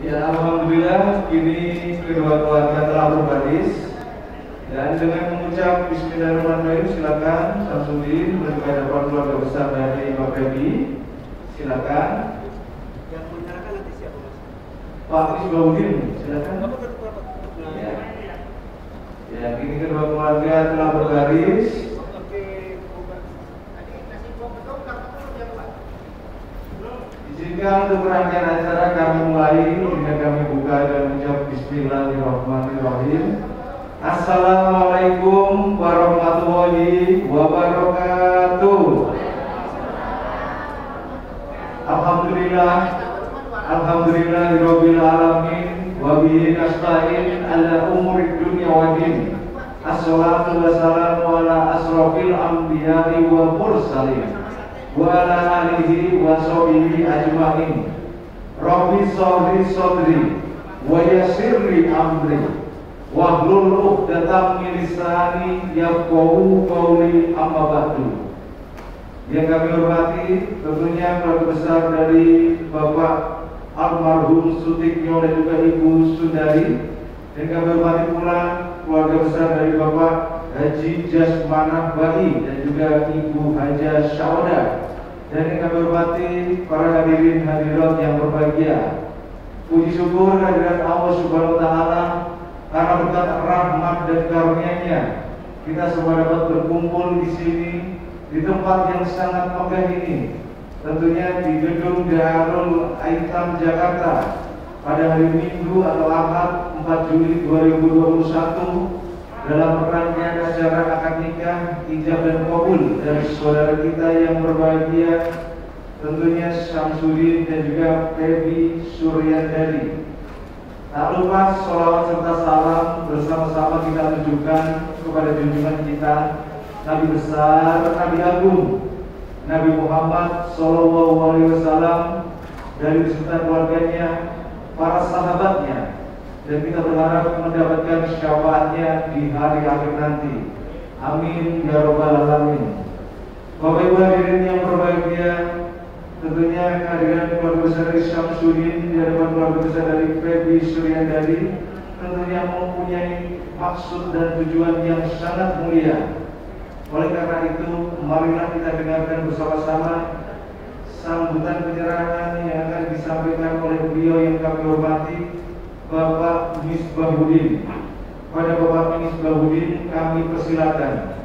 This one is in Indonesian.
Ya, alhamdulillah kini kedua keluarga telah berbaris dan dengan mengucap Bismillahirrahmanirrahim silakan Samsudin berkepada keluarga besar dari Pak Feby. Silakan. Yang menyerahkan nanti siapa Mas? Pak Misbahudin, silakan. Ya. Ya, kini kedua keluarga telah berbaris. Izinkan untuk rangkaian acara kami mulai dengan kami buka dan mengucap Bismillahirrahmanirrahim. Assalamualaikum warahmatullahi wabarakatuh. Alhamdulillahirabbil alamin wa bihi nasta'in ala umurid dunya waddin. Assalatu wassalamu ala asrofil anbiya'i wal mursalin wa ala alihi wa sahbihi ajma'in. Rabbi sholli sodri wa yassirli amri wahlul 'uqdatam min lisani yafqahu qawli, amma ba'du. Yang kami hormati tentunya keluarga besar dari Bapak almarhum Sutikno dan juga Ibu Sundari, dan kami hormati pula keluarga besar dari Bapak Haji Jasmanah Bayi dan juga Ibu Haja Syauda, dan yang kami hormati para hadirin hadirat yang berbahagia. Puji syukur kehadirat Allah Subhanahu wa Ta'ala karena berkat rahmat dan karunia-Nya kita semua dapat berkumpul di sini di tempat yang sangat megah ini, tentunya di Gedung Darul Aitam Jakarta pada hari Minggu atau Ahad 4 Juli 2021 dalam rangkaian acara akad nikah, ijab dan kabul dari saudara kita yang berbahagia, tentunya Samsudin dan juga Feby Suryandari. Tak lupa sholawat serta salam bersama-sama kita tujukan kepada junjungan kita Nabi besar, Nabi agung, Nabi Muhammad SAW, dari beserta keluarganya, para sahabatnya, dan kita berharap mendapatkan syafaatnya di hari akhir nanti. Amin ya rabbal alamin. Bapak Ibu hadirin yang berbahagia, tentunya kehadiran keluarga besar dari Samsudin dan keluarga besar dari Feby Suryandari tentunya mempunyai maksud dan tujuan yang sangat mulia. Oleh karena itu, marilah kita dengarkan bersama-sama sambutan penyerahan yang akan disampaikan oleh beliau yang kami hormati, Bapak Misbahudin. Pada Bapak Misbahudin kami persilakan